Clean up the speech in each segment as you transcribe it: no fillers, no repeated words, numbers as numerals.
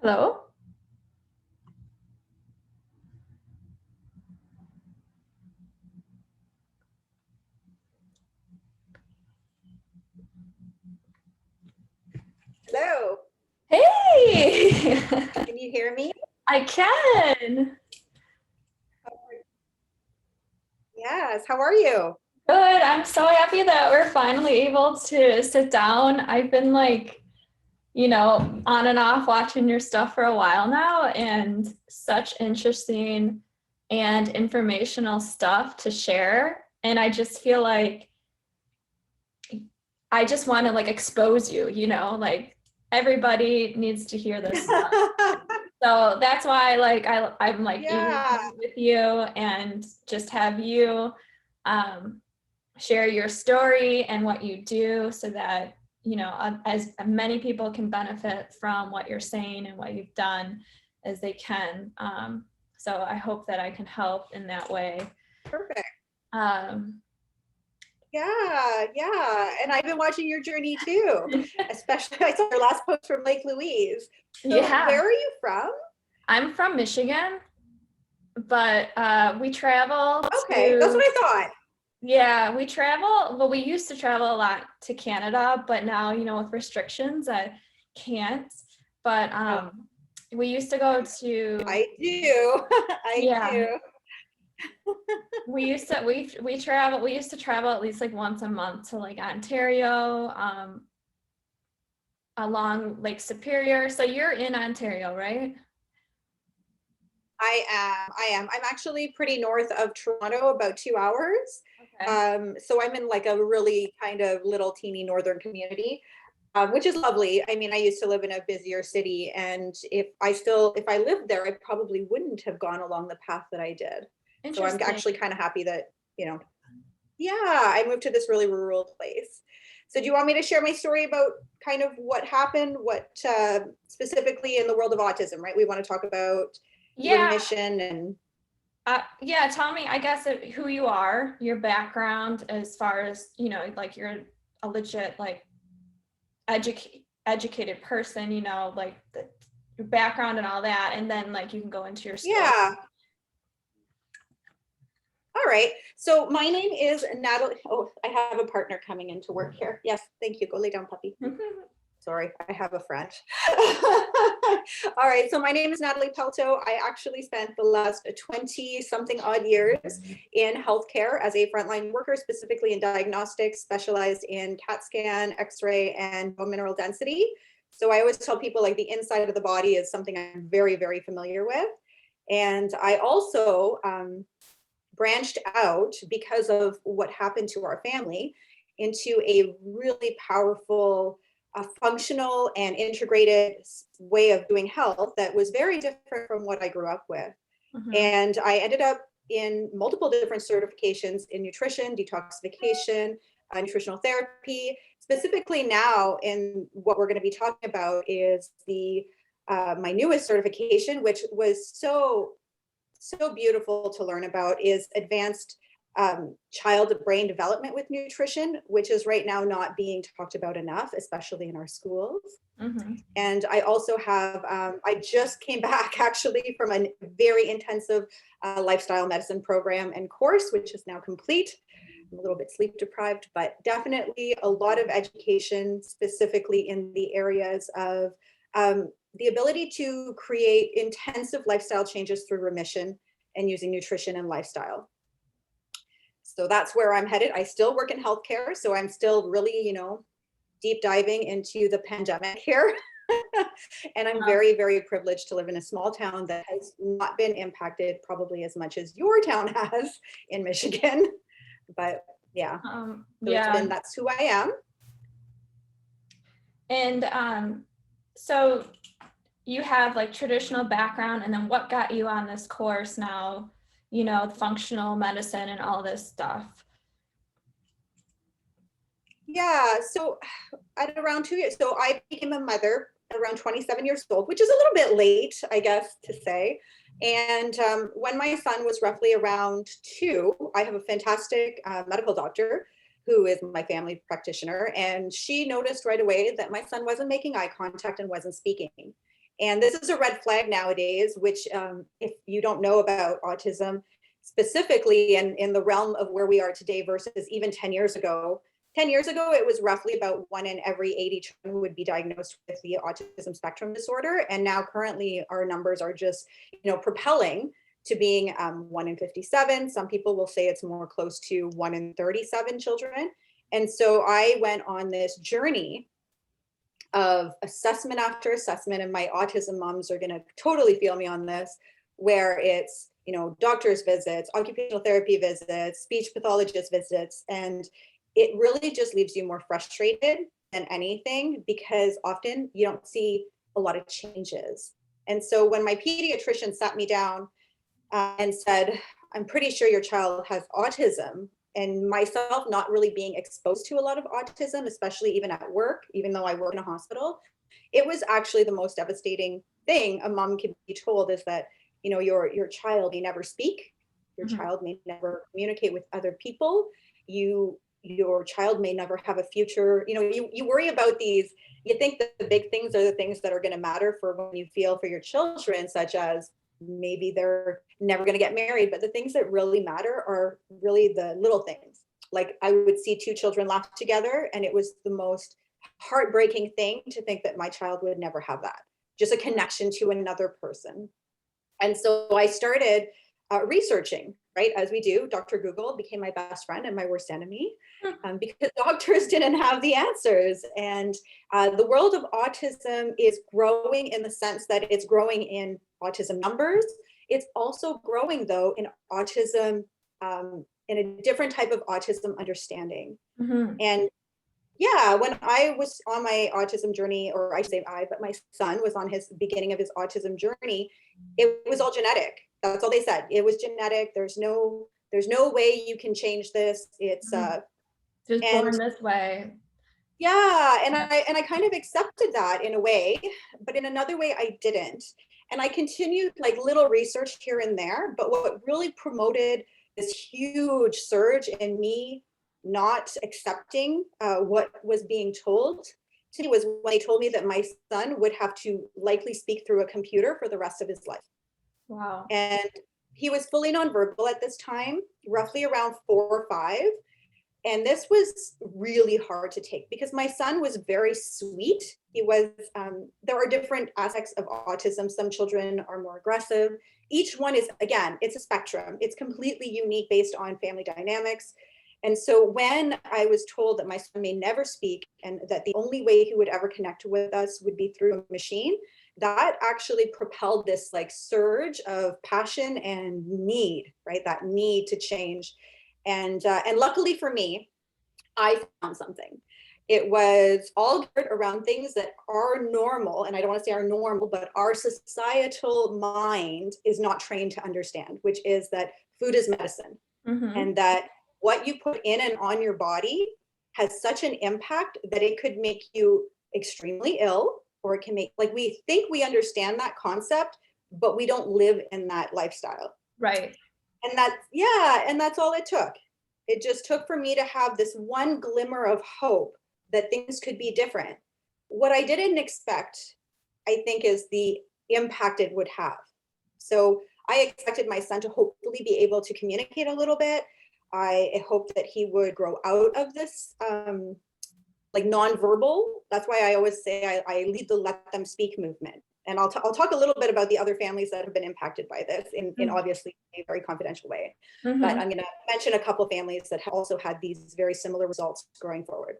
Hello? Hello. Hey! Can you hear me? I can. Yes. How are you? Good. I'm so happy that we're finally able to sit down. I've been on and off watching your stuff for a while now, and such interesting and informational stuff to share. And I just feel like I just want to expose you, like everybody needs to hear this stuff. So that's why I'm eager to Yeah, meet with you and just have you share your story and what you do so that, as many people can benefit from what you're saying and what you've done as they can. So I hope that I can help in that way. perfect. Um, Yeah. And I've been watching your journey too, especially I saw your last post from Lake Louise. So yeah, where are you from? I'm from Michigan, but we travel Okay, that's to, what I thought. yeah, we travel. Well, we used to travel a lot to Canada, but now, with restrictions, I can't. But Oh, we used to go to, I do. I yeah, do. we used to travel at least once a month to Ontario, along Lake Superior. So you're in Ontario, right? I am. I'm actually pretty north of Toronto, about 2 hours. Okay. So I'm in like a really kind of little teeny northern community. Which is lovely. I mean, I used to live in a busier city, and if I lived there, I probably wouldn't have gone along the path that I did. So I'm Interesting. actually kind of happy that, yeah, I moved to this really rural place. So do you want me to share my story about kind of what happened, what specifically in the world of autism, right? We want to talk about Yeah. remission and Yeah, tell me, I guess, who you are, your background, as far as, you're a legit, educated person, your background and all that. And then, you can go into your story. yeah. All right. So my name is Natalie. Oh, I have a partner coming into work here. Yes, thank you. Go lay down, puppy. Sorry, I have a friend. All right, so my name is Natalie Pelto. I actually spent the last 20 something odd years in healthcare as a frontline worker, specifically in diagnostics, specialized in CAT scan, X-ray, and bone mineral density. So I always tell people the inside of the body is something I'm very, very familiar with. And I also branched out because of what happened to our family into a really powerful, functional and integrated way of doing health that was very different from what I grew up with. Mm-hmm. And I ended up in multiple different certifications in nutrition, detoxification, nutritional therapy. Specifically now, in what we're going to be talking about is the my newest certification, which was so beautiful to learn about, is advanced child brain development with nutrition, which is right now not being talked about enough, especially in our schools. Mm-hmm. And I also have, I just came back actually from a very intensive lifestyle medicine program and course, which is now complete. I'm a little bit sleep deprived, but definitely a lot of education, specifically in the areas of the ability to create intensive lifestyle changes through remission and using nutrition and lifestyle. So that's where I'm headed. I still work in healthcare, so I'm still really, deep diving into the pandemic here. And I'm very, very privileged to live in a small town that has not been impacted probably as much as your town has in Michigan. But yeah, so Yeah. that's who I am. And so you have traditional background, and then what got you on this course now, functional medicine and all this stuff? Yeah, so at around 2 years, so I became a mother at around 27 years old, which is a little bit late, I guess, to say. And when my son was roughly around 2, I have a fantastic medical doctor who is my family practitioner, and she noticed right away that my son wasn't making eye contact and wasn't speaking. And this is a red flag nowadays, which if you don't know about autism specifically and in the realm of where we are today versus even 10 years ago, 10 years ago, it was roughly about 1 in every 80 children who would be diagnosed with the autism spectrum disorder. And now currently our numbers are just, propelling to being 1 in 57. Some people will say it's more close to 1 in 37 children. And so I went on this journey of assessment after assessment, and my autism moms are going to totally feel me on this, where it's, doctor's visits, occupational therapy visits, speech pathologist visits, and it really just leaves you more frustrated than anything because often you don't see a lot of changes. And so when my pediatrician sat me down and said, I'm pretty sure your child has autism, and myself not really being exposed to a lot of autism, especially even at work, even though I work in a hospital, it was actually the most devastating thing a mom can be told is that, your child may never speak, your child may never communicate with other people, your child may never have a future. You worry about these, you think that the big things are the things that are going to matter for when you feel for your children, such as maybe they're never going to get married, but the things that really matter are really the little things. Like I would see two children laugh together, and it was the most heartbreaking thing to think that my child would never have that, just a connection to another person. And so I started researching, right? As we do. Dr. Google became my best friend and my worst enemy because doctors didn't have the answers. And the world of autism is growing in the sense that it's growing in autism numbers. It's also growing, though, in autism, in a different type of autism understanding. And yeah, when I was on my autism journey, or I say but my son was on his beginning of his autism journey, it was all genetic. That's all they said. It was genetic. There's no way you can change this. It's just born this way. Yeah, and I kind of accepted that in a way, but in another way I didn't. And I continued like little research here and there, but what really promoted this huge surge in me not accepting what was being told to me was when they told me that my son would have to likely speak through a computer for the rest of his life. Wow. And he was fully nonverbal at this time, roughly around 4 or 5. And this was really hard to take because my son was very sweet. He was, there are different aspects of autism. Some children are more aggressive. Each one is, again, it's a spectrum. It's completely unique based on family dynamics. And so when I was told that my son may never speak and that the only way he would ever connect with us would be through a machine, that actually propelled this like surge of passion and need, right? That need to change. And luckily for me, I found something. It was all geared around things that are normal, and I don't want to say are normal, but our societal mind is not trained to understand, which is that food is medicine, and that what you put in and on your body has such an impact that it could make you extremely ill, or it can make, like, we think we understand that concept, but we don't live in that lifestyle. Right. And that's all it took. It just took for me to have this one glimmer of hope that things could be different. What I didn't expect, I think, is the impact it would have. So I expected my son to hopefully be able to communicate a little bit. I hoped that he would grow out of this like nonverbal. That's why I always say I lead the let them speak movement. And I'll talk a little bit about the other families that have been impacted by this in obviously a very confidential way. But I'm going to mention a couple of families that have also had these very similar results going forward.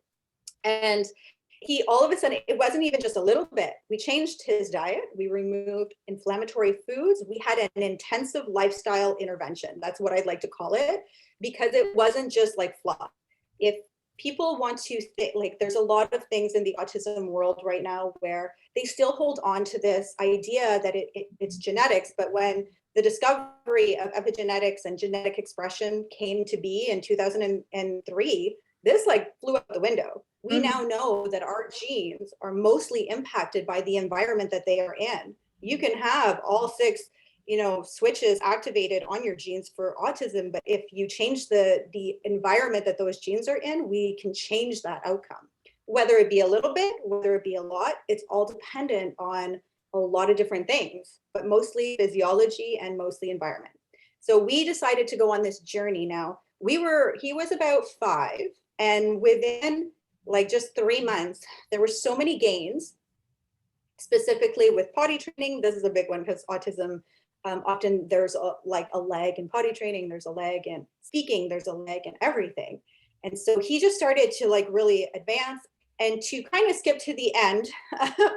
And he, all of a sudden, it wasn't even just a little bit. We changed his diet. We removed inflammatory foods. We had an intensive lifestyle intervention. That's what I'd like to call it, because it wasn't just like fluff. If people want to think, like, there's a lot of things in the autism world right now where they still hold on to this idea that it's genetics, but when the discovery of epigenetics and genetic expression came to be in 2003, this like flew out the window. We now know that our genes are mostly impacted by the environment that they are in. You can have all 6, switches activated on your genes for autism, but if you change the environment that those genes are in, we can change that outcome. Whether it be a little bit, whether it be a lot, it's all dependent on a lot of different things, but mostly physiology and mostly environment. So we decided to go on this journey. Now he was about 5, and within like just 3 months, there were so many gains, specifically with potty training. This is a big one because autism, often there's like a lag in potty training, there's a lag in speaking, there's a lag in everything. And so he just started to like really advance. And to kind of skip to the end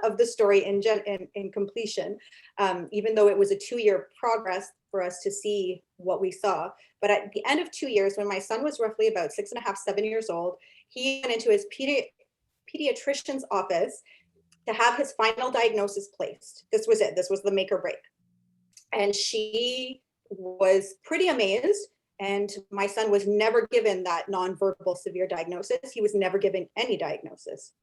of the story in completion, even though it was a 2-year progress for us to see what we saw. But at the end of 2 years, when my son was roughly about 6.5, 7 years old, he went into his pediatrician's office to have his final diagnosis placed. This was it. This was the make or break. And she was pretty amazed. And my son was never given that nonverbal severe diagnosis. He was never given any diagnosis.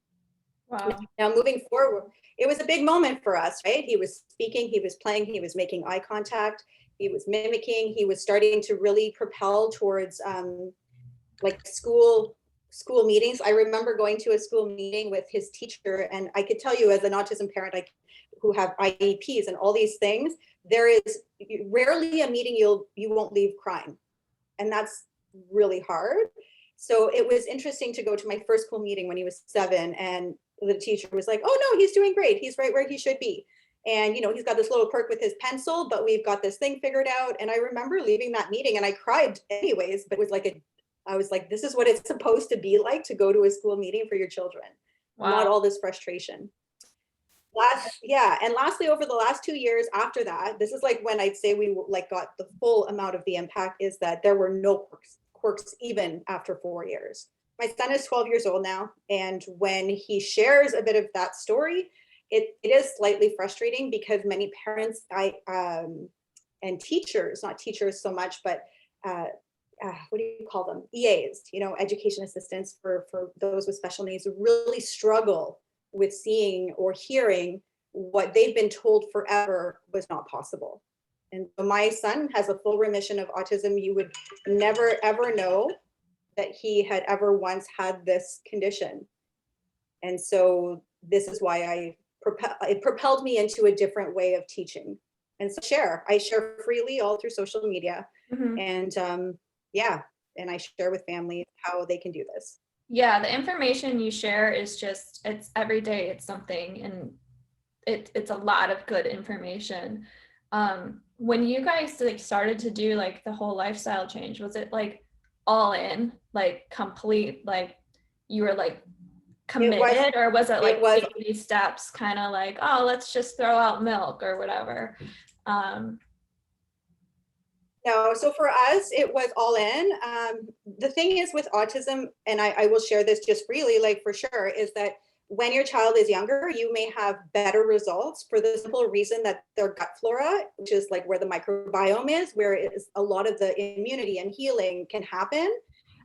Wow. Now, moving forward, it was a big moment for us, right? He was speaking, he was playing, he was making eye contact, he was mimicking, he was starting to really propel towards like school meetings. I remember going to a school meeting with his teacher, and I could tell you as an autism parent, who have IEPs and all these things, there is rarely a meeting you won't leave crying. And that's really hard. So it was interesting to go to my first school meeting when he was 7, and the teacher was like, oh no, he's doing great. He's right where he should be. And, he's got this little quirk with his pencil, but we've got this thing figured out. And I remember leaving that meeting, and I cried anyways, but it was like, I was like, this is what it's supposed to be like to go to a school meeting for your children. Wow. Not all this frustration. And lastly, over the last 2 years after that, this is like when I'd say we like got the full amount of the impact, is that there were no quirks even after 4 years. My son is 12 years old now. And when he shares a bit of that story, it is slightly frustrating because many parents and teachers, not teachers so much, but what do you call them? EAs, education assistants for those with special needs, really struggle with seeing or hearing what they've been told forever was not possible. And so my son has a full remission of autism. You would never, ever know that he had ever once had this condition. And so this is why it propelled me into a different way of teaching. And so I share freely all through social media. Mm-hmm. And and I share with families how they can do this. Yeah, the information you share is it's every day, it's something, and it's a lot of good information. When you guys like started to do like the whole lifestyle change, was it like all in, like complete, like you were like committed, or was it like baby steps, kind of like, oh, let's just throw out milk or whatever? No, so for us, it was all in. The thing is with autism, and I will share this just freely, like for sure, is that when your child is younger, you may have better results for the simple reason that their gut flora, which is like where the microbiome is, where a lot of the immunity and healing can happen.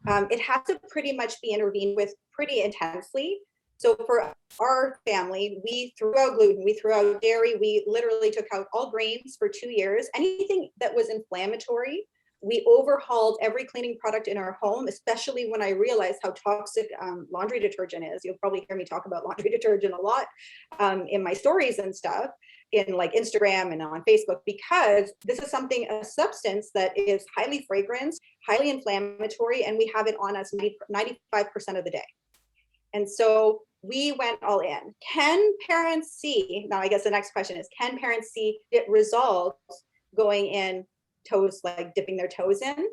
It has to pretty much be intervened with pretty intensely. So for our family, we threw out gluten, we threw out dairy, we literally took out all grains for 2 years. Anything that was inflammatory, we overhauled every cleaning product in our home, especially when I realized how toxic laundry detergent is. You'll probably hear me talk about laundry detergent a lot in my stories and stuff, in like Instagram and on Facebook, because this is a substance that is highly fragrant, highly inflammatory, and we have it on us 95% of the day. And so we went all in. Can parents see, now I guess the next question is, can parents see it results going in toes, like dipping their toes in?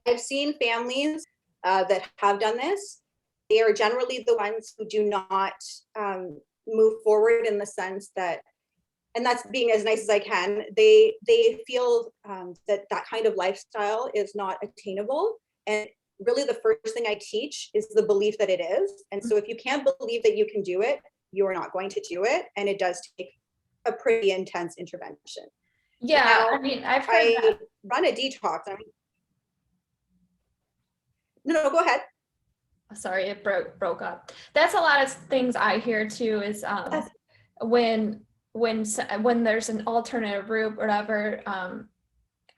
I've seen families that have done this. They are generally the ones who do not move forward in the sense that, and that's being as nice as I can, they feel that kind of lifestyle is not attainable. And really the first thing I teach is the belief that it is. And so if you can't believe that you can do it, you're not going to do it. And it does take a pretty intense intervention. Yeah, now, I mean, I run a detox. No, go ahead. Sorry, it broke up. That's a lot of things I hear too, is when there's an alternative route or whatever,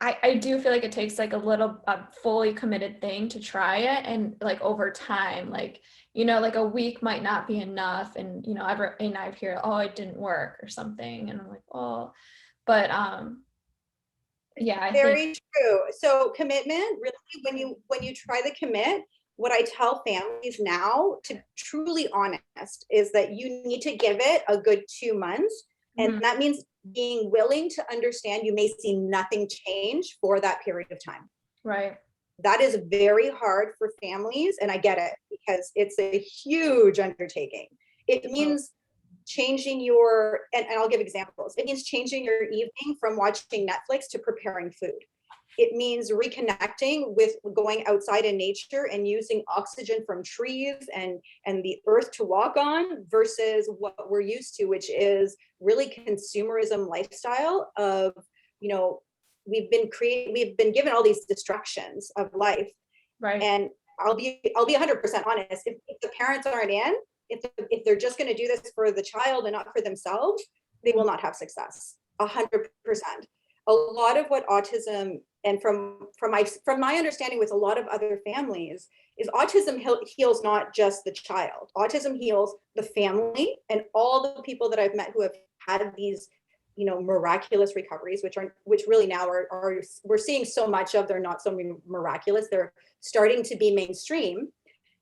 I do feel like it takes like a fully committed thing to try it, and like over time, like like a week might not be enough, and and I hear, oh, it didn't work or something, and I'm like, oh, but yeah, I think Very true. So commitment, really, when you try to commit, what I tell families now, to truly honest, is that you need to give it a good 2 months. And Mhm. that means being willing to understand you may see nothing change for that period of time. Right. That is very hard for families, and I get it, because it's a huge undertaking. It means changing and I'll give examples. It means changing your evening from watching Netflix to preparing food. It means reconnecting with going outside in nature and using oxygen from trees and the earth to walk on, versus what we're used to, which is really consumerism lifestyle of, we've been given all these distractions of life. Right. And I'll be 100% honest. If the parents aren't in, if they're just going to do this for the child and not for themselves, they will not have success. 100%. A lot of what autism, and from my understanding with a lot of other families, is autism heals not just the child. Autism heals the family and all the people that I've met who have had these, miraculous recoveries, which really now are we're seeing so much of. They're not so miraculous. They're starting to be mainstream.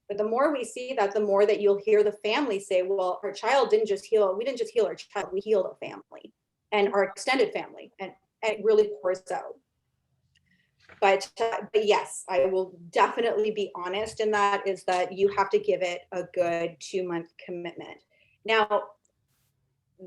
But the more we see that, the more that you'll hear the family say, well, our child we didn't just heal our child, we healed a family and our extended family. And it really pours out. But yes, I will definitely be honest in that, is that you have to give it a good 2-month commitment. Now,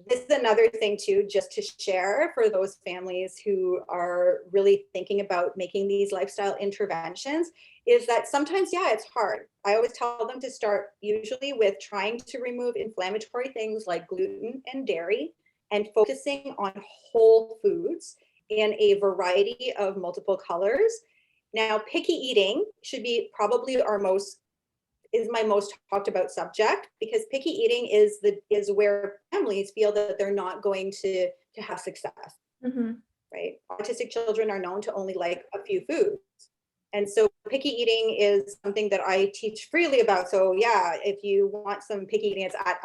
this is another thing too, just to share for those families who are really thinking about making these lifestyle interventions, is that sometimes, yeah, it's hard. I always tell them to start usually with trying to remove inflammatory things like gluten and dairy, and focusing on whole foods in a variety of multiple colors. Now, picky eating should be probably my most talked about subject, because picky eating is where families feel that they're not going to have success. Mm-hmm. Right? Autistic children are known to only like a few foods. And so picky eating is something that I teach freely about. So yeah, if you want some picky eating, it's at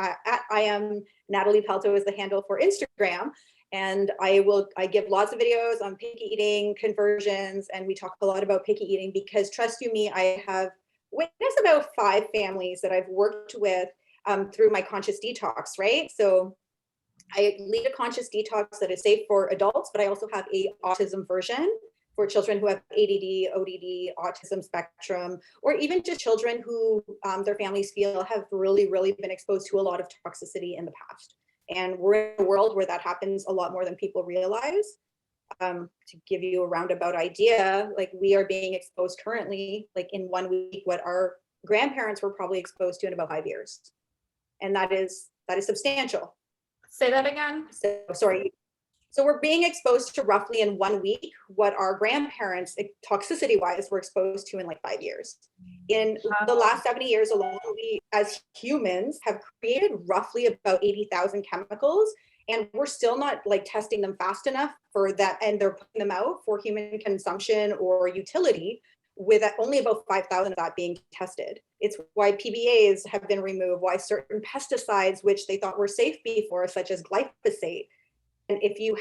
I am Natalie Pelto is the handle for Instagram. And I give lots of videos on picky eating conversions, and we talk a lot about picky eating, because trust you me, I have witnessed about 5 families that I've worked with through my conscious detox, right? So I lead a conscious detox that is safe for adults, but I also have a autism version for children who have ADD, ODD, autism spectrum, or even just children who their families feel have really, really been exposed to a lot of toxicity in the past. And we're in a world where that happens a lot more than people realize. To give you a roundabout idea, like, we are being exposed currently, like in 1 week, what our grandparents were probably exposed to in about 5 years. And that is substantial. Say that again. So we're being exposed to roughly in 1 week what our grandparents, toxicity wise, were exposed to in like 5 years. In the last 70 years alone, we as humans have created roughly about 80,000 chemicals, and we're still not like testing them fast enough for that. And they're putting them out for human consumption or utility, with only about 5,000 of that being tested. It's why PBAs have been removed, why certain pesticides, which they thought were safe before, such as glyphosate. And if you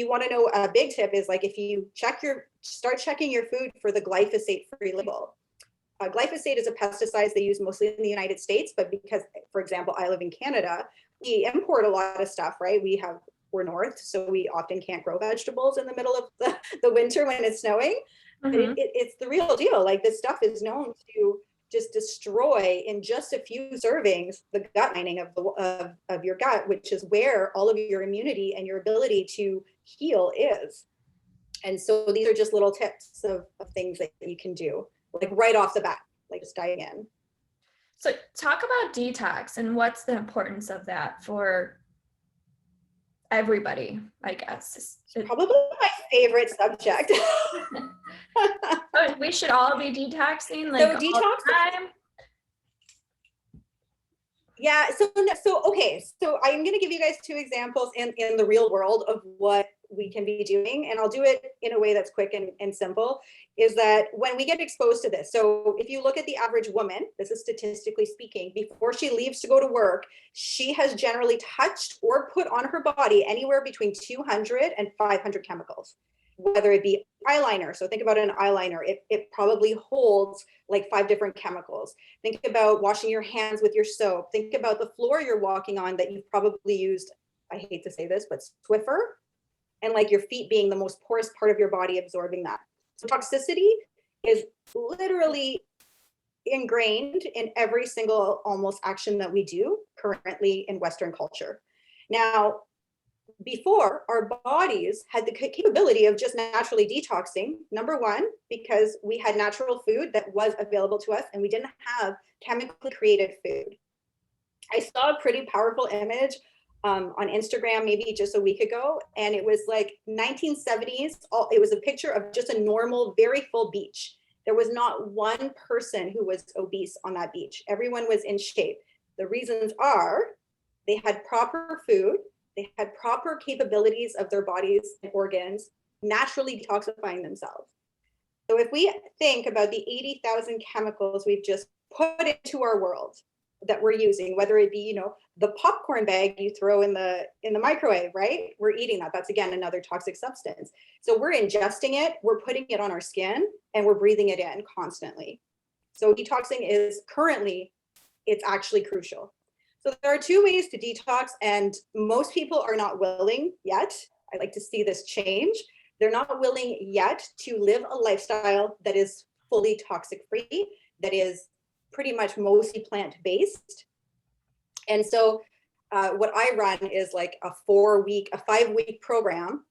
want to know, a big tip is, like, if you start checking your food for the glyphosate-free label. Glyphosate is a pesticide they use mostly in the United States, but because, for example, I live in Canada, we import a lot of stuff, right? We're north, so we often can't grow vegetables in the middle of the winter when it's snowing. Mm-hmm. But it's the real deal. Like, this stuff is known to just destroy in just a few servings the gut lining of your gut, which is where all of your immunity and your ability to heal is. And so these are just little tips of things that you can do, like right off the bat, like just diving in. So talk about detox and what's the importance of that for everybody, I guess. Probably my favorite subject. We should all be detoxing, like, so all detox the time. Yeah. So okay. So I'm going to give you guys 2 examples in the real world of what we can be doing, and I'll do it in a way that's quick and simple, is that when we get exposed to this, so if you look at the average woman, this is statistically speaking, before she leaves to go to work, she has generally touched or put on her body anywhere between 200 and 500 chemicals, whether it be eyeliner. So think about an eyeliner. It probably holds like 5 different chemicals. Think about washing your hands with your soap. Think about the floor you're walking on that you've probably used, I hate to say this, but Swiffer, and like your feet being the most porous part of your body absorbing that. So toxicity is literally ingrained in every single almost action that we do currently in Western culture. Now, before, our bodies had the capability of just naturally detoxing. Number one, because we had natural food that was available to us and we didn't have chemically created food. I saw a pretty powerful image on Instagram maybe just a week ago, and it was like 1970s. It was a picture of just a normal, very full beach. There was not one person who was obese on that beach. Everyone was in shape. The reasons are they had proper food, they had proper capabilities of their bodies and organs, naturally detoxifying themselves. So if we think about the 80,000 chemicals we've just put into our world that we're using, whether it be, you know, the popcorn bag you throw in the microwave, right? We're eating that. That's again another toxic substance. So we're ingesting it, we're putting it on our skin, and we're breathing it in constantly. So detoxing is currently, it's actually crucial. So there are 2 ways to detox, and most people are not willing yet. I'd like to see this change. They're not willing yet to live a lifestyle that is fully toxic free, that is pretty much mostly plant-based. And so what I run is like a 5-week program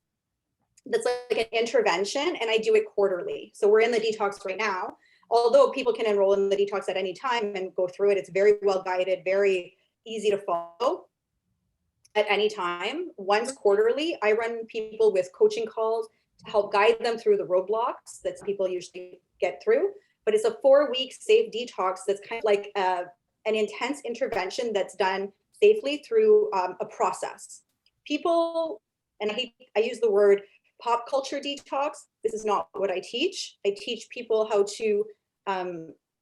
that's like an intervention, and I do it quarterly. So we're in the detox right now. Although people can enroll in the detox at any time and go through it, it's very well guided, very easy to follow at any time. Once quarterly, I run people with coaching calls to help guide them through the roadblocks that people usually get through. But it's a 4-week safe detox that's kind of like an intense intervention that's done safely through a process. People, and I use the word pop culture detox. This is not what I teach. I teach people how to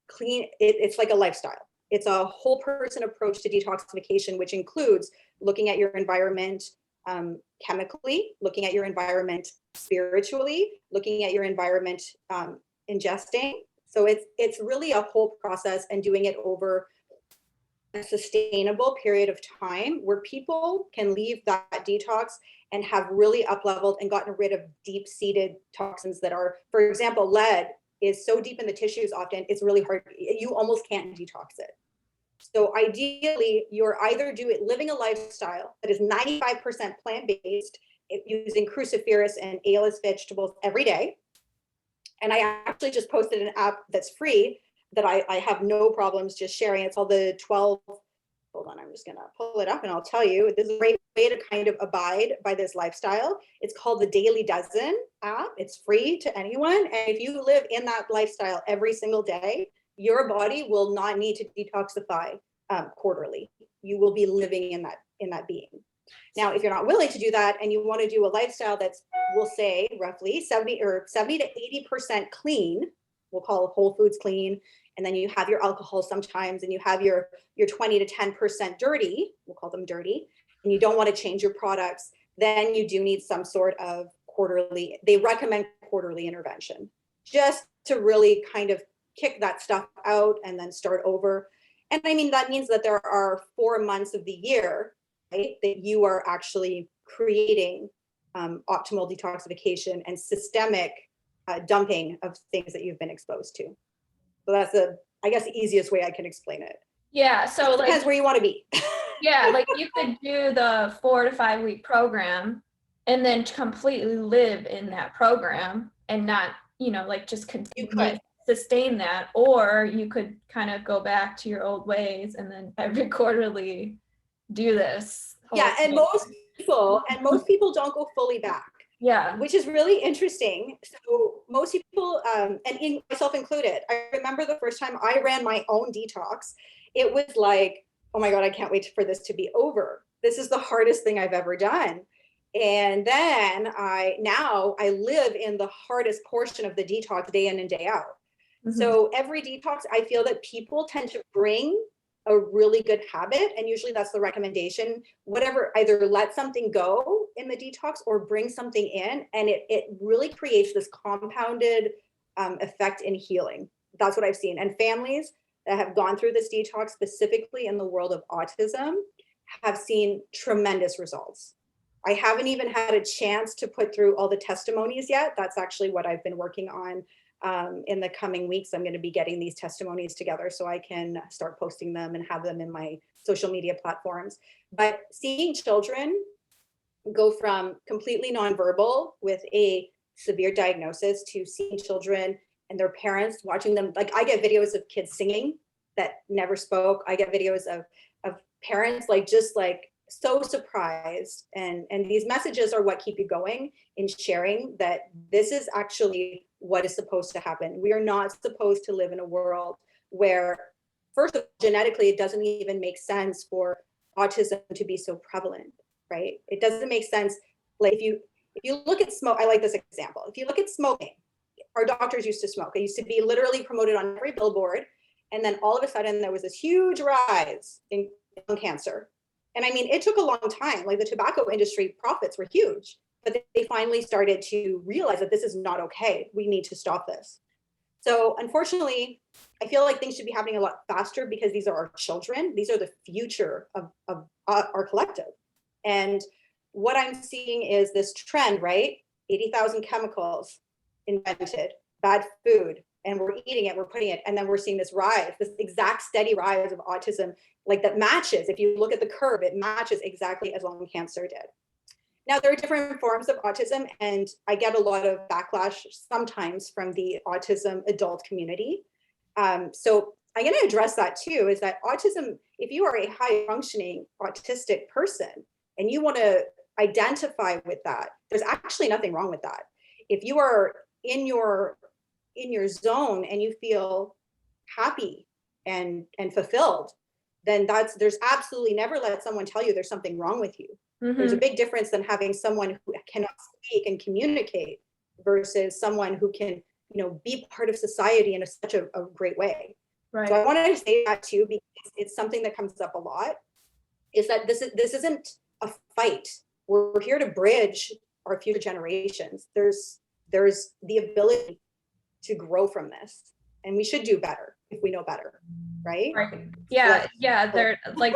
clean it. It's like a lifestyle. It's a whole person approach to detoxification, which includes looking at your environment chemically, looking at your environment spiritually, looking at your environment ingesting. So it's really a whole process, and doing it over a sustainable period of time where people can leave that detox and have really up-leveled and gotten rid of deep-seated toxins that are, for example, lead is so deep in the tissues often, it's really hard. You almost can't detox it. So ideally, you're either living a lifestyle that is 95% plant-based, using cruciferous and airless vegetables every day. And I actually just posted an app that's free that I have no problems just sharing. It's called the 12, hold on, I'm just gonna pull it up and I'll tell you. This is a great way to kind of abide by this lifestyle. It's called the Daily Dozen app. It's free to anyone. And if you live in that lifestyle every single day, your body will not need to detoxify quarterly. You will be living in that being. Now, if you're not willing to do that and you want to do a lifestyle that's, we'll say roughly 70 to 80% clean, we'll call whole foods clean, and then you have your alcohol sometimes, and you have your 20 to 10% dirty, we'll call them dirty, and you don't want to change your products, then you do need some sort of quarterly, they recommend quarterly intervention, just to really kind of kick that stuff out and then start over. And I mean, that means that there are 4 months of the year, right, that you are actually creating optimal detoxification and systemic dumping of things that you've been exposed to. So that's I guess the easiest way I can explain it. Yeah, so it depends where you want to be. Yeah, like you could do the 4 to 5 week program and then completely live in that program and not, like just continue sustain that, or you could kind of go back to your old ways and then every quarterly do this. Yeah, and most people don't go fully back. Yeah, which is really interesting. So most people, and myself included, I remember the first time I ran my own detox, it was like, oh my God, I can't wait for this to be over. This is the hardest thing I've ever done. And then now I live in the hardest portion of the detox day in and day out. So every detox, I feel that people tend to bring a really good habit. And usually that's the recommendation, whatever, either let something go in the detox or bring something in. And it really creates this compounded effect in healing. That's what I've seen. And families that have gone through this detox, specifically in the world of autism, have seen tremendous results. I haven't even had a chance to put through all the testimonies yet. That's actually what I've been working on. In the coming weeks, I'm going to be getting these testimonies together so I can start posting them and have them in my social media platforms. But seeing children go from completely nonverbal with a severe diagnosis to seeing children and their parents watching them, like I get videos of kids singing that never spoke. I get videos of parents just so surprised, and these messages are what keep you going in sharing that this is actually what is supposed to happen. We are not supposed to live in a world where, first of all, genetically, it doesn't even make sense for autism to be so prevalent, right? It doesn't make sense. Like if you look at smoke, I like this example. If you look at smoking, our doctors used to smoke. It used to be literally promoted on every billboard. And then all of a sudden there was this huge rise in lung cancer. And I mean, it took a long time. Like the tobacco industry profits were huge, but they finally started to realize that this is not okay. We need to stop this. So unfortunately, I feel like things should be happening a lot faster because these are our children. These are the future of our collective. And what I'm seeing is this trend, right? 80,000 chemicals invented, bad food, and we're eating it, we're putting it, and then we're seeing this rise, this exact steady rise of autism, like that matches, if you look at the curve, it matches exactly as lung cancer did. Now, there are different forms of autism, and I get a lot of backlash sometimes from the autism adult community. So I'm going to address that too, is that autism, if you are a high functioning autistic person and you want to identify with that, there's actually nothing wrong with that. If you are in your zone and you feel happy and fulfilled, then there's absolutely, never let someone tell you there's something wrong with you. There's a big difference than having someone who cannot speak and communicate versus someone who can, be part of society in such a great way. Right. So I wanted to say that too, because it's something that comes up a lot, is that this isn't a fight. We're here to bridge our future generations. There's the ability to grow from this, and we should do better if we know better, right? Right. Yeah, yeah. They're like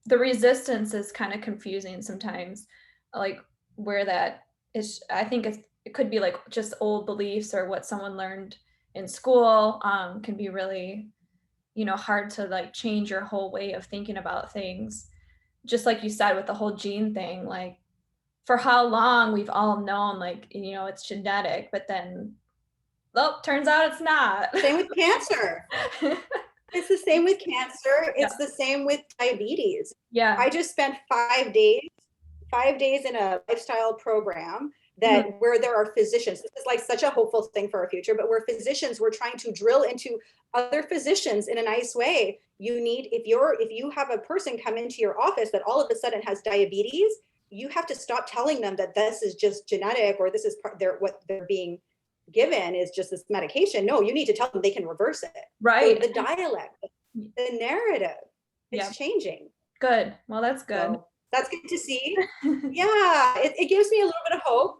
the resistance is kind of confusing sometimes, like where that is. I think it could be like just old beliefs or what someone learned in school. Can be really, hard to like change your whole way of thinking about things. Just like you said with the whole gene thing, like for how long we've all known, like, it's genetic, but then, turns out it's not. Same with cancer. It's the same with cancer. It's the same with diabetes. Yeah. I just spent 5 days in a lifestyle program that where there are physicians. This is like such a hopeful thing for our future, but where physicians were trying to drill into other physicians in a nice way. If you have a person come into your office that all of a sudden has diabetes, you have to stop telling them that this is just genetic or this is what they're being given is just this medication. No, you need to tell them they can reverse it. Right. So the dialect, the narrative, it's changing. Good. Well, that's good. So that's good to see. Yeah, it gives me a little bit of hope.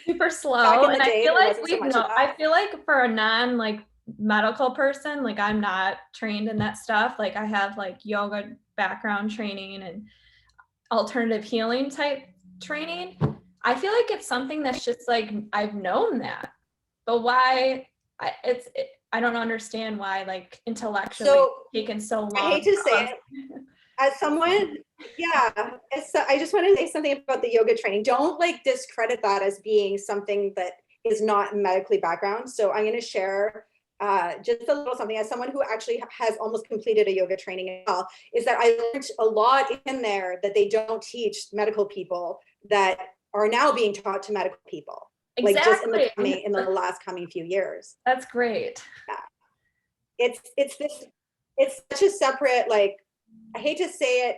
Super slow, and I feel like for a medical person, like I'm not trained in that stuff. Like I have like yoga background training and alternative healing type training. I feel like it's something that's just like, I've known that, but why I don't understand why like intellectually it's taken so long. I hate to say it as someone, I just want to say something about the yoga training. Don't like discredit that as being something that is not medically background. So I'm going to share just a little something as someone who actually has almost completed a yoga training as well, is that I learned a lot in there that they don't teach medical people that are now being taught to medical people. Exactly. Like just in the last coming few years. That's great. Yeah. It's such a separate, like, I hate to say it,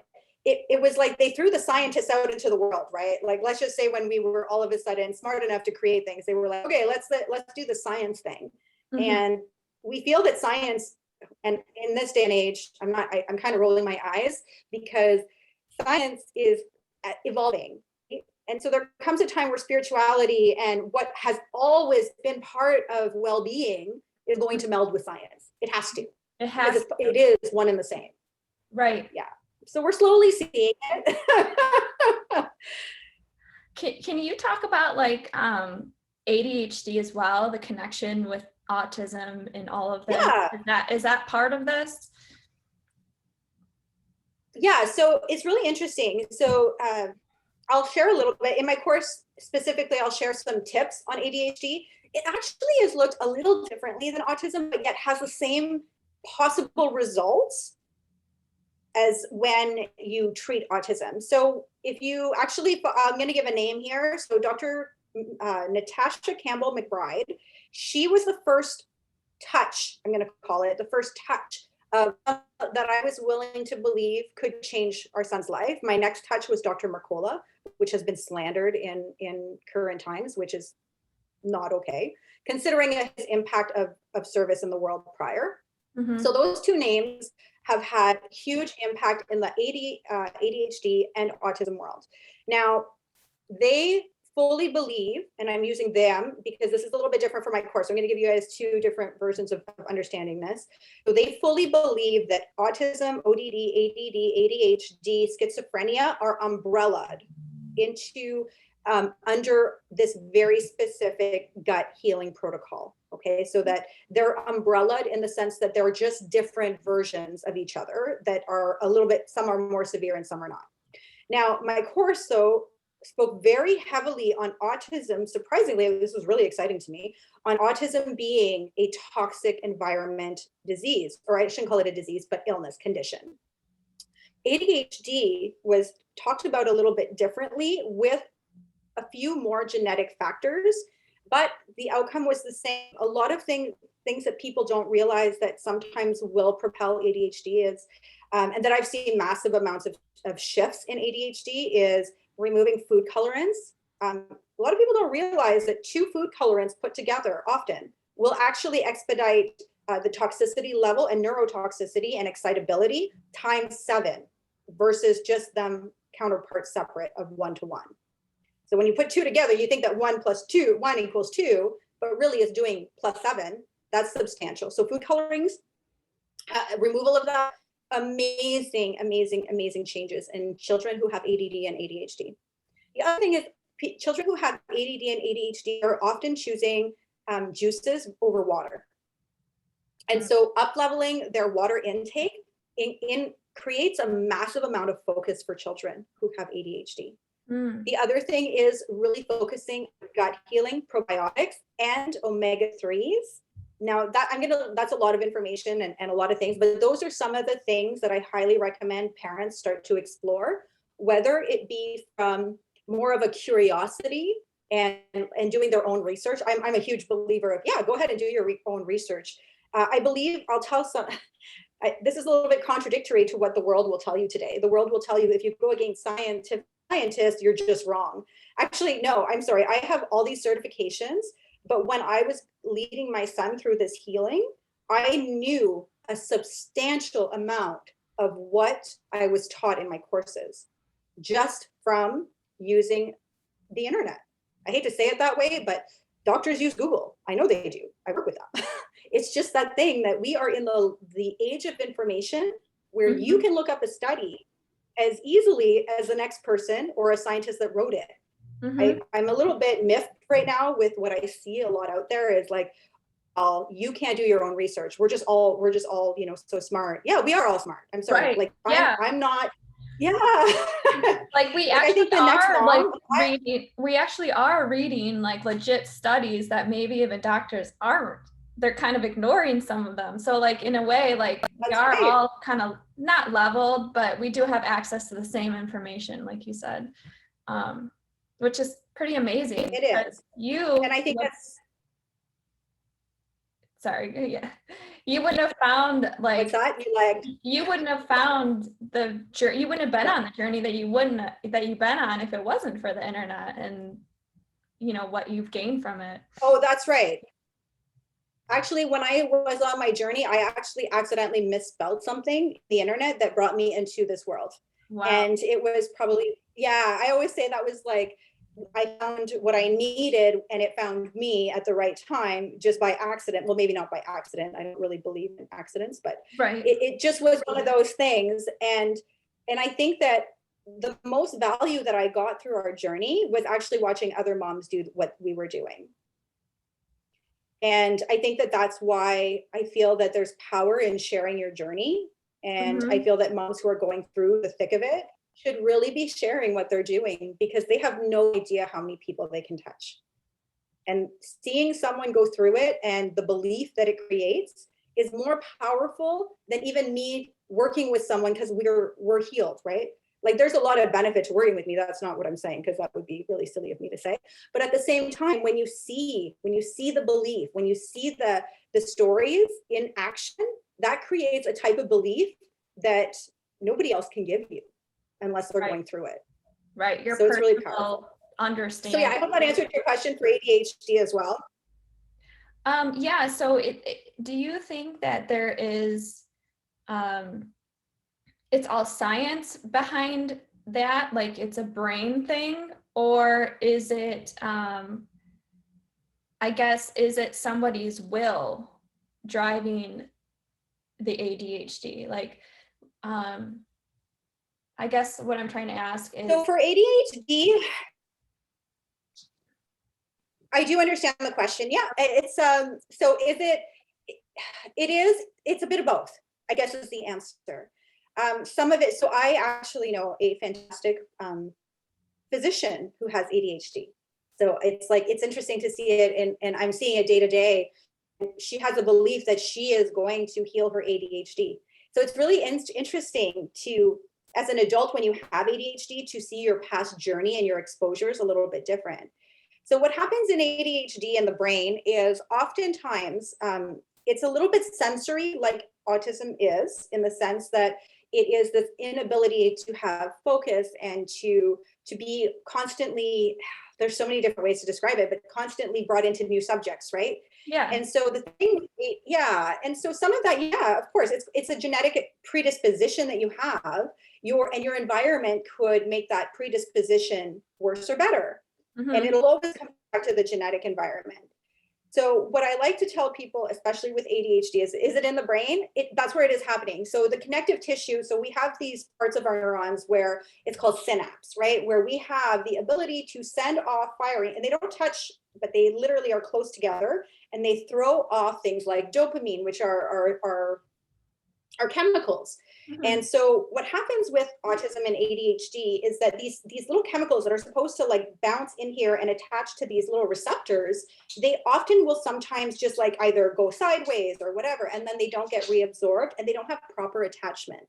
it was like they threw the scientists out into the world, right? Like, let's just say when we were all of a sudden smart enough to create things, they were like, okay, let's do the science thing. Mhm. And we feel that science, and in this day and age, I'm kind of rolling my eyes because science is evolving. And so there comes a time where spirituality and what has always been part of well-being is going to meld with science. It has to. It has Because it is one and the same. right. Yeah. So we're slowly seeing it. Can you talk about like ADHD as well, the connection with autism and all of this? Yeah. Is that part of this? Yeah, so it's really interesting. So I'll share a little bit. In my course specifically, I'll share some tips on ADHD. It actually is looked a little differently than autism, but yet has the same possible results as when you treat autism. So if you actually, I'm going to give a name here. So Dr. Natasha Campbell McBride, she was the first touch, I'm going to call it, the first touch that I was willing to believe could change our son's life. My next touch was Dr. Mercola, which has been slandered in current times, which is not okay, considering his impact of service in the world prior. Mm-hmm. So those two names have had huge impact in the ADHD and autism world. Now, they fully believe, and I'm using them because this is a little bit different from my course. I'm going to give you guys two different versions of understanding this. So they fully believe that autism, ODD, ADD, ADHD, schizophrenia are umbrellaed into under this very specific gut healing protocol. Okay, so that they're umbrellaed in the sense that they're just different versions of each other that are a little bit, some are more severe and some are not. Now, my course, though, spoke very heavily on autism. Surprisingly, this was really exciting to me, on autism being a toxic environment disease, or I shouldn't call it a disease, but illness condition. ADHD was talked about a little bit differently with a few more genetic factors, but the outcome was the same. A lot of things that people don't realize that sometimes will propel ADHD is, and that I've seen massive amounts of shifts in ADHD is removing food colorants. A lot of people don't realize that 2 food colorants put together often will actually expedite the toxicity level and neurotoxicity and excitability ×7 versus just them counterparts separate of 1 to 1. So when you put 2 together, you think that 1 equals 2, but really is doing +7. That's substantial. So food colorings, removal of that, amazing, amazing, amazing changes in children who have ADD and ADHD. The other thing is children who have ADD and ADHD are often choosing juices over water. And so up-leveling their water intake creates a massive amount of focus for children who have ADHD. The other thing is really focusing on gut healing, probiotics, and omega-3s. Now that's a lot of information and a lot of things, but those are some of the things that I highly recommend parents start to explore, whether it be from more of a curiosity and doing their own research. I'm a huge believer of, yeah, go ahead and do your own research. I believe, I'll tell this is a little bit contradictory to what the world will tell you today. The world will tell you if you go against scientists, you're just wrong. Actually, no, I'm sorry. I have all these certifications, but when I was leading my son through this healing, I knew a substantial amount of what I was taught in my courses just from using the internet. I hate to say it that way, but doctors use Google. I know they do. I work with them. It's just that thing that we are in the age of information where you can look up a study as easily as the next person or a scientist that wrote it. I'm a little bit miffed right now with what I see a lot out there is like, oh, you can't do your own research. We're just all, so smart. Yeah, we are all smart. I'm sorry. Right. Like, yeah. I'm not. Yeah. Like we actually we actually are reading like legit studies that maybe even doctors aren't. They're kind of ignoring some of them. So like in a way, like we are all kind of not leveled, but we do have access to the same information, like you said, which is pretty amazing. It is. And I think that's. Sorry. Yeah. You wouldn't have found What's that? You lagged. you wouldn't have found the journey, you wouldn't have been on the journey that you've been on if it wasn't for the internet and what you've gained from it. Oh, that's right. Actually, when I was on my journey, I actually accidentally misspelled something, the internet, that brought me into this world. Wow. And it was probably, yeah, I always say that was like, I found what I needed and it found me at the right time just by accident. Well, maybe not by accident. I don't really believe in accidents, but right. it just was one of those things. And I think that the most value that I got through our journey was actually watching other moms do what we were doing. And I think that that's why I feel that there's power in sharing your journey. And I feel that moms who are going through the thick of it should really be sharing what they're doing, because they have no idea how many people they can touch. And seeing someone go through it and the belief that it creates is more powerful than even me working with someone, because we're healed, right? Like, there's a lot of benefit to working with me. That's not what I'm saying, because that would be really silly of me to say. But at the same time, when you see the belief, when you see the stories in action, that creates a type of belief that nobody else can give you unless they're going through it. Right. So it's really powerful. Understanding. So yeah, I hope that answered your question for ADHD as well. Yeah. So do you think that there is, it's all science behind that, like it's a brain thing, or is it, I guess, is it somebody's will driving the ADHD? Like, I guess what I'm trying to ask is. So for ADHD, I do understand the question. Yeah, it's so it's a bit of both, I guess, is the answer. Some of it, so I actually know a fantastic physician who has ADHD. So it's interesting to see it, and I'm seeing it day to day. She has a belief that she is going to heal her ADHD. So it's really interesting to, as an adult, when you have ADHD, to see your past journey and your exposures a little bit different. So what happens in ADHD in the brain is oftentimes it's a little bit sensory, like autism is, in the sense that it is this inability to have focus and to be constantly, there's so many different ways to describe it, but constantly brought into new subjects, right? Yeah. And so the thing, yeah. And so some of that, yeah, of course, it's a genetic predisposition that you have. Your environment could make that predisposition worse or better. Mm-hmm. And it'll always come back to the genetic environment. So what I like to tell people, especially with ADHD, is it in the brain? That's where it is happening. So the connective tissue, so we have these parts of our neurons where it's called synapse, right? Where we have the ability to send off firing, and they don't touch, but they literally are close together, and they throw off things like dopamine, which are chemicals. Mm-hmm. And so what happens with autism and ADHD is that these little chemicals that are supposed to like bounce in here and attach to these little receptors, they often will sometimes just like either go sideways or whatever, and then they don't get reabsorbed and they don't have proper attachment.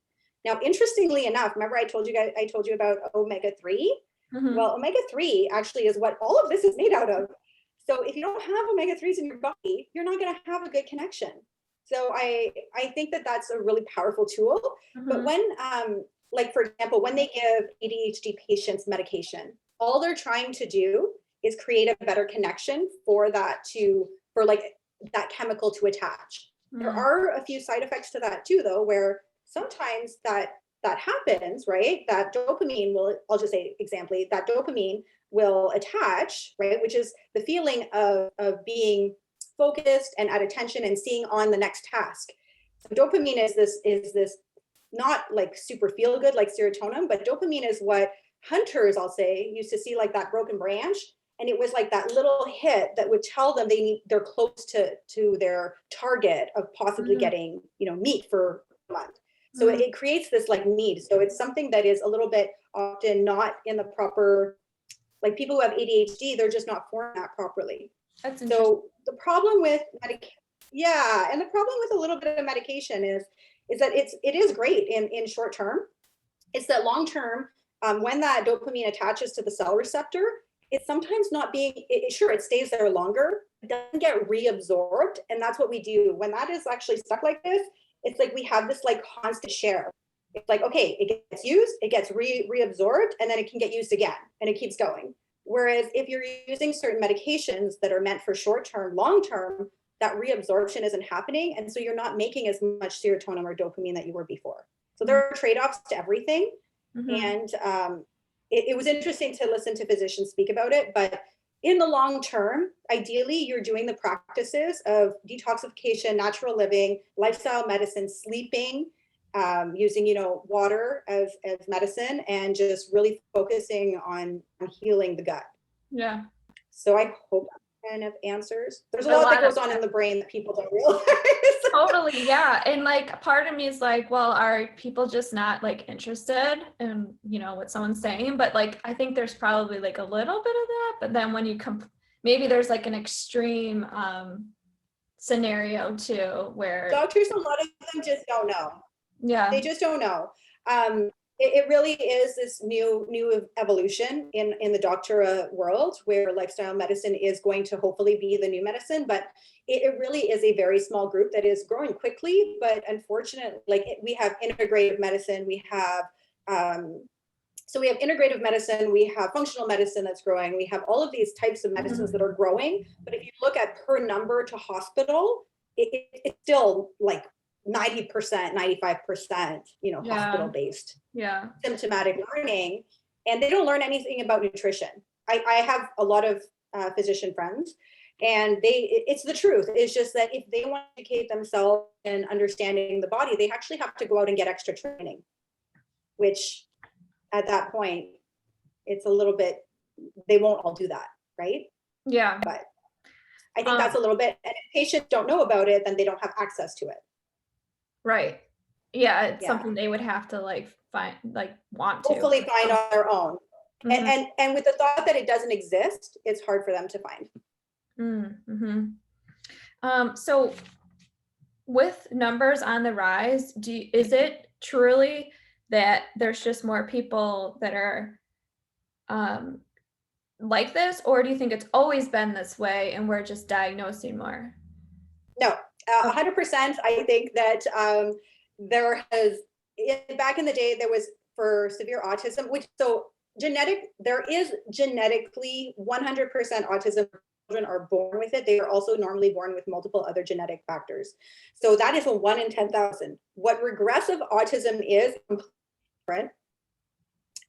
Now, interestingly enough, remember I told you about omega-3? Mm-hmm. Well, omega-3 actually is what all of this is made out of. So if you don't have omega-3s in your body, you're not going to have a good connection. So I think that that's a really powerful tool. Mm-hmm. But when, like, for example, when they give ADHD patients medication, all they're trying to do is create a better connection for that chemical to attach. Mm-hmm. There are a few side effects to that too, though, where sometimes that happens, right? That dopamine will, I'll just say examples, that dopamine will attach, right? Which is the feeling of being focused and at attention and seeing on the next task. So dopamine is this not like super feel good like serotonin, but dopamine is what hunters, I'll say, used to see like that broken branch, and it was like that little hit that would tell them they're close to their target of possibly mm-hmm. getting meat for a month. So mm-hmm. it creates this like need. So it's something that is a little bit often not in the proper, like people who have ADHD, they're just not formed that properly. That's interesting. So the problem with and the problem with a little bit of medication is that it is great in short term. It's that long term, when that dopamine attaches to the cell receptor, it's sometimes not being, sure, it stays there longer, it doesn't get reabsorbed. And that's what we do. When that is actually stuck like this, it's like we have this like constant share. It's like, okay, it gets used, it gets reabsorbed, and then it can get used again, and it keeps going. Whereas if you're using certain medications that are meant for short-term, long-term, that reabsorption isn't happening. And so you're not making as much serotonin or dopamine that you were before. So there are trade-offs to everything. And it was interesting to listen to physicians speak about it, but in the long term, ideally, you're doing the practices of detoxification, natural living, lifestyle medicine, sleeping, using, water as medicine, and just really focusing on healing the gut. Yeah. So I hope that kind of answers. There's a lot that goes on in the brain that people don't realize. Totally, yeah. And like part of me is like, well, are people just not like interested in, what someone's saying? But like I think there's probably like a little bit of that. But then when you maybe there's like an extreme scenario too, where doctors, a lot of them just don't know. Yeah. They just don't know. It really is this new evolution in the doctor world, where lifestyle medicine is going to hopefully be the new medicine, but it really is a very small group that is growing quickly. But unfortunately, we have integrative medicine, we have integrative medicine, we have functional medicine that's growing, we have all of these types of medicines that are growing. But if you look at per number to hospital, it's still like 90%, 95%, hospital-based symptomatic learning, and they don't learn anything about nutrition. I have a lot of physician friends, and it's the truth. It's just that if they want to educate themselves in understanding the body, they actually have to go out and get extra training, which at that point, it's a little bit, they won't all do that, right? Yeah. But I think that's a little bit, and if patients don't know about it, then they don't have access to it. Right. Yeah, it's something they would have to want to hopefully find on their own. And with the thought that it doesn't exist, it's hard for them to find. So with numbers on the rise, is it truly that there's just more people that are like this, or do you think it's always been this way and we're just diagnosing more? No, 100%. I think that back in the day, there was for severe autism, there is genetically 100% autism. Children are born with it. They are also normally born with multiple other genetic factors. So that is a 1 in 10,000. What regressive autism is different.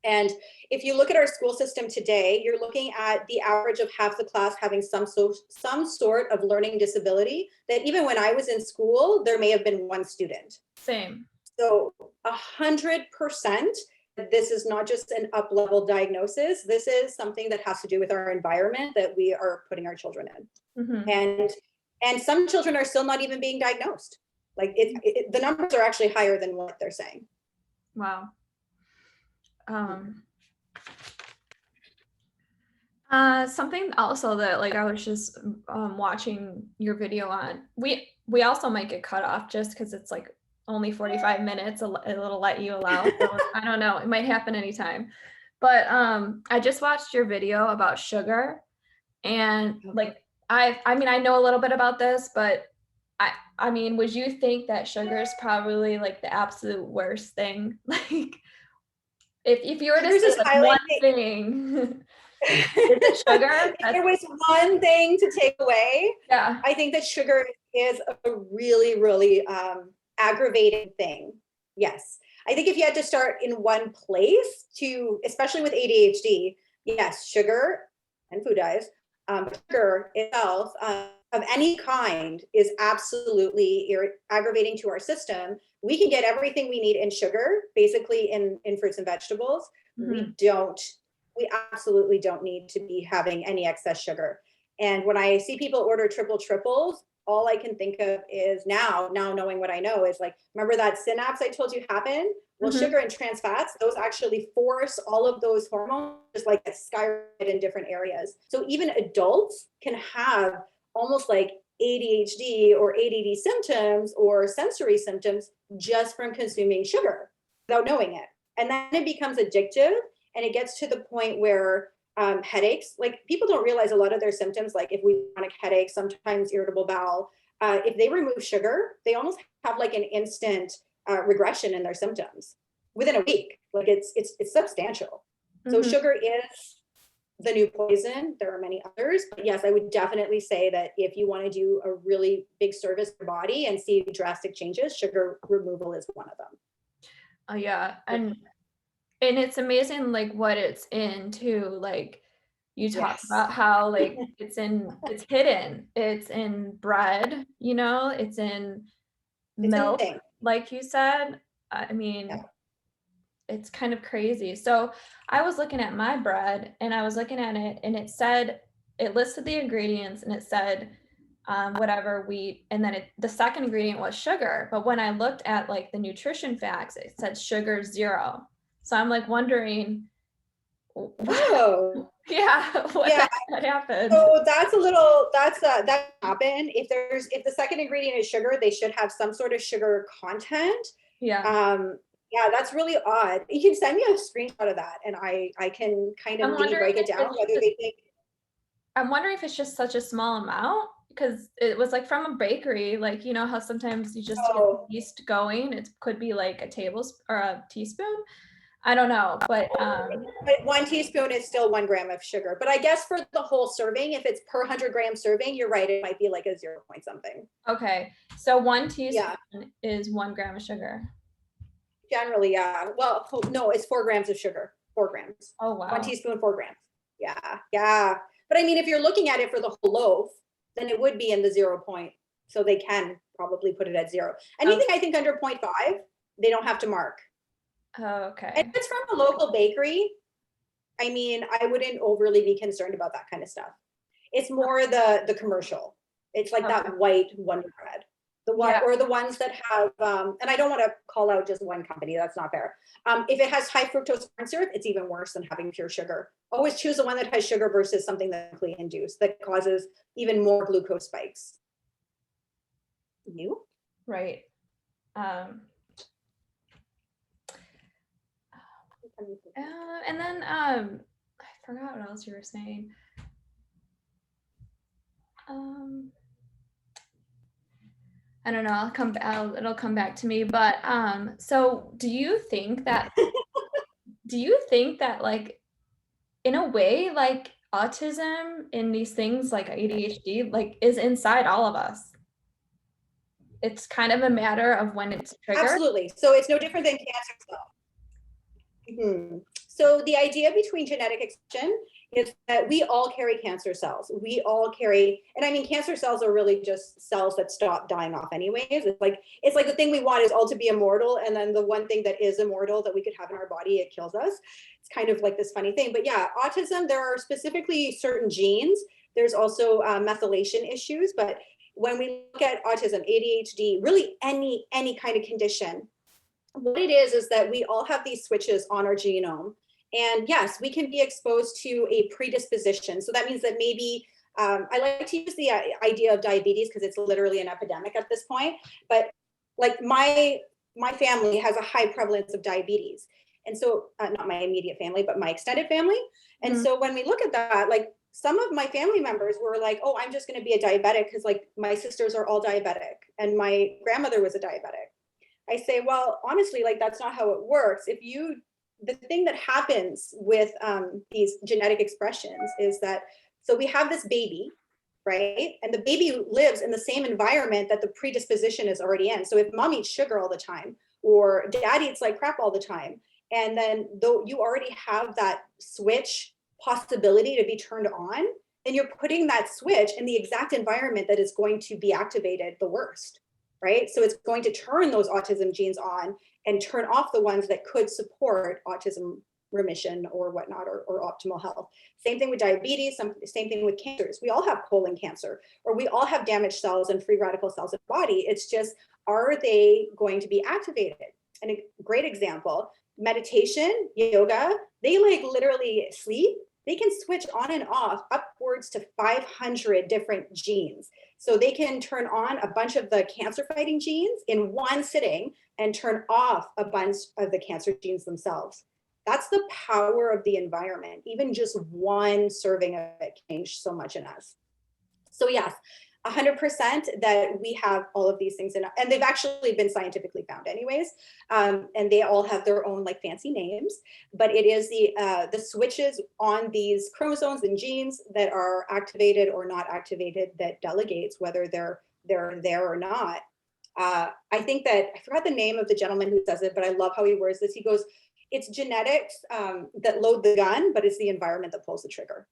And if you look at our school system today, you're looking at the average of half the class having some sort of learning disability, that even when I was in school, there may have been one student. Same. So 100%, this is not just an up-level diagnosis. This is something that has to do with our environment that we are putting our children in. And some children are still not even being diagnosed. Like the numbers are actually higher than what they're saying. Wow. Something also that I was just watching your video on, we also might get cut off just because it's only 45 minutes. It'll let you allow. So I don't know. It might happen anytime. But I just watched your video about sugar, and I know a little bit about this, but I mean, would you think that sugar is probably the absolute worst thing? If you were to say one thing, is it sugar? If there was one thing to take away, yeah, I think that sugar is a really, really aggravating thing. Yes. I think if you had to start in one place especially with ADHD, yes, sugar and food dyes, sugar itself of any kind is absolutely aggravating to our system. We can get everything we need in sugar, basically in fruits and vegetables. We absolutely don't need to be having any excess sugar. And when I see people order triples, all I can think of is now knowing what I know is remember that synapse I told you happened? Well, sugar and trans fats, those actually force all of those hormones just skyrocket in different areas. So even adults can have almost ADHD or ADD symptoms or sensory symptoms just from consuming sugar without knowing it. And then it becomes addictive, and it gets to the point where headaches. Like people don't realize a lot of their symptoms, like if we chronic headache, sometimes irritable bowel, if they remove sugar, they almost have like an instant regression in their symptoms within a week. Like it's substantial. So sugar is the new poison. There are many others, but yes, I would definitely say that if you want to do a really big service to your body and see drastic changes, sugar removal is one of them. Oh yeah, and it's amazing like what it's in too. Like you talk about how like it's hidden. It's in bread, you know, it's in milk, like you said. I mean, it's kind of crazy. So I was looking at my bread and I was looking at it and it listed the ingredients and it said whatever wheat, and then the second ingredient was sugar. But when I looked at like the nutrition facts, it said sugar 0. So I'm like wondering, what happened? So that happen. If the second ingredient is sugar, they should have some sort of sugar content. Yeah, that's really odd. You can send me a screenshot of that and I can kind of maybe break it down whether they think. I'm wondering if it's just such a small amount, because it was like from a bakery, like, you know how sometimes you just get yeast going. It could be like a tablespoon or a teaspoon. I don't know, but 1 teaspoon is still 1 gram of sugar. But I guess for the whole serving, if it's per 100-gram serving, you're right, it might be like a 0 point something. Okay, so 1 teaspoon is 1 gram of sugar. Generally, yeah. Well, no, it's 4 grams of sugar. 4 grams. Oh wow. 1 teaspoon, 4 grams. Yeah. But I mean, if you're looking at it for the whole loaf, then it would be in the 0 point. So they can probably put it at 0. Anything I think under 0.5, they don't have to mark. Okay. And if it's from a local bakery, I mean, I wouldn't overly be concerned about that kind of stuff. It's more the commercial. It's like that white Wonder Bread. Or the ones that have, and I don't want to call out just one company, that's not fair. If it has high fructose corn syrup, it's even worse than having pure sugar. Always choose the one that has sugar versus something that's chemically induced that causes even more glucose spikes. Right. And then I forgot what else you were saying. I don't know. It'll come back to me. But so do you think that like in a way like autism and these things like ADHD like is inside all of us? It's kind of a matter of when it's triggered. Absolutely. So it's no different than cancer cells. So the idea between genetic expression is that we all carry cancer cells. We all carry, and I mean, cancer cells are really just cells that stop dying off anyways. It's like the thing we want is all to be immortal. And then the one thing that is immortal that we could have in our body, it kills us. It's kind of like this funny thing. But yeah, autism, there are specifically certain genes. There's also methylation issues. But when we look at autism, ADHD, really any kind of condition, what it is that we all have these switches on our genome. And yes, we can be exposed to a predisposition. So that means that maybe, I like to use the idea of diabetes because it's literally an epidemic at this point. But like my family has a high prevalence of diabetes. And so not my immediate family, but my extended family. And so when we look at that, like some of my family members were like, oh, I'm just going to be a diabetic because like my sisters are all diabetic and my grandmother was a diabetic. I say, well, honestly, like that's not how it works. The thing that happens with these genetic expressions is that, so we have this baby, right? And the baby lives in the same environment that the predisposition is already in. So if mom eats sugar all the time or dad eats like crap all the time, and then though you already have that switch possibility to be turned on, then you're putting that switch in the exact environment that is going to be activated the worst. Right? So it's going to turn those autism genes on and turn off the ones that could support autism remission or whatnot, or optimal health. Same thing with diabetes, same thing with cancers. We all have colon cancer, or we all have damaged cells and free radical cells in the body. It's just, are they going to be activated? And a great example, meditation, yoga, they like literally sleep. They can switch on and off upwards to 500 different genes. So they can turn on a bunch of the cancer fighting genes in one sitting and turn off a bunch of the cancer genes themselves. That's the power of the environment. Even just one serving of it changed so much in us. So yes, 100% that we have all of these things in, and they've actually been scientifically found anyways. And they all have their own like fancy names, but it is the switches on these chromosomes and genes that are activated or not activated that delegates whether they're there or not. I think that, I forgot the name of the gentleman who says it, but I love how he words this. He goes, it's genetics that load the gun, but it's the environment that pulls the trigger.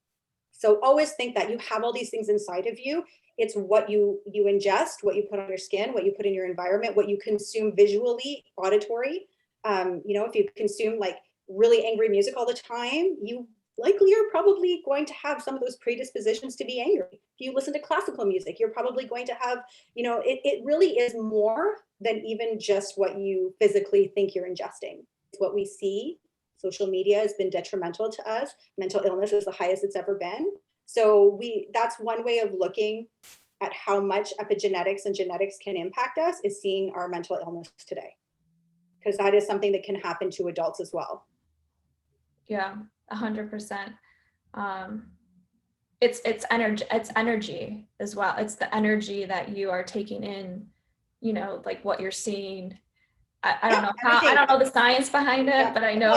So always think that you have all these things inside of you. It's what you ingest, what you put on your skin, what you put in your environment, what you consume visually, auditory. If you consume like really angry music all the time, you likely are probably going to have some of those predispositions to be angry. If you listen to classical music, you're probably going to have, it really is more than even just what you physically think you're ingesting. It's what we see. Social media has been detrimental to us. Mental illness is the highest it's ever been. So that's one way of looking at how much epigenetics and genetics can impact us, is seeing our mental illness today. Because that is something that can happen to adults as well. Yeah, 100%. It's energy as well. It's the energy that you are taking in, like what you're seeing. I don't know I don't know the science behind it, but I know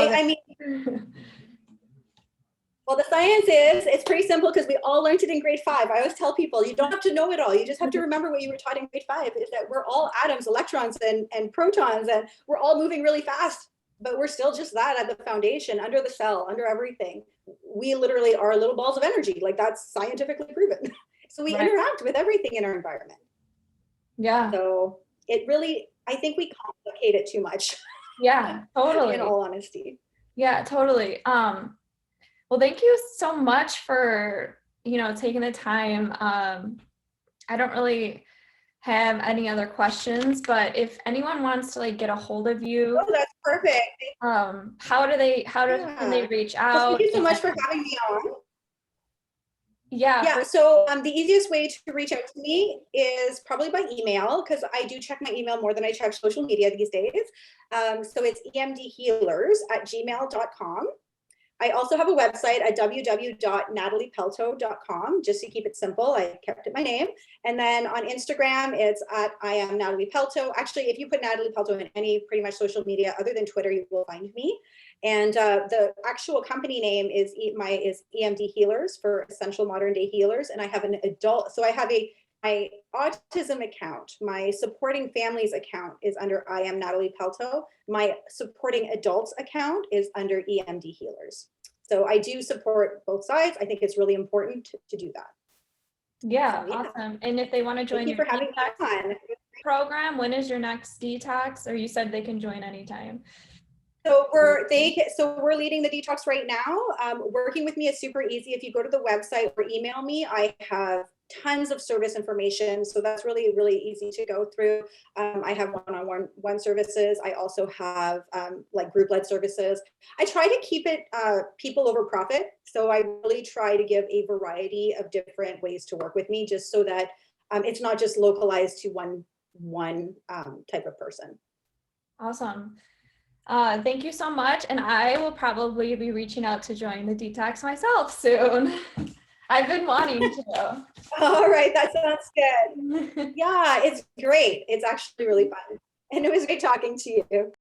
well, the science it's pretty simple because we all learned it in grade 5. I always tell people, you don't have to know it all. You just have to remember what you were taught in grade 5, is that we're all atoms, electrons, and protons, and we're all moving really fast, but we're still just that at the foundation, under the cell, under everything. We literally are little balls of energy. Like, that's scientifically proven. So we interact with everything in our environment. Yeah. So it really, I think we complicate it too much. Yeah, totally. In all honesty. Yeah, totally. Well, thank you so much for, taking the time. I don't really have any other questions, but if anyone wants to get a hold of you, that's perfect. can they reach out? Well, thank you so much for having me on. Yeah. So the easiest way to reach out to me is probably by email, because I do check my email more than I check social media these days. So it's emdhealers@gmail.com. I also have a website at www.nataliepelto.com, just to keep it simple. I kept it my name. And then on Instagram, it's at I am Natalie Pelto. Actually, if you put Natalie Pelto in any pretty much social media other than Twitter, you will find me. And the actual company name is EMD Healers, for Essential Modern Day Healers. And I have an adult, so I have my autism account, my supporting families account is under I am Natalie Pelto. My supporting adults account is under EMD Healers. So I do support both sides. I think it's really important to do that. Yeah, so, awesome. And if they want to join your detox program, when is your next detox? Or you said they can join anytime. So we're leading the detox right now. Working with me is super easy. If you go to the website or email me, I have tons of service information. So that's really, really easy to go through. I have one-on-one services. I also have group-led services. I try to keep it people over profit. So I really try to give a variety of different ways to work with me, just so that it's not just localized to one type of person. Awesome. Thank you so much. And I will probably be reaching out to join the detox myself soon. I've been wanting to. All right, that sounds good. Yeah, it's great. It's actually really fun. And it was great talking to you.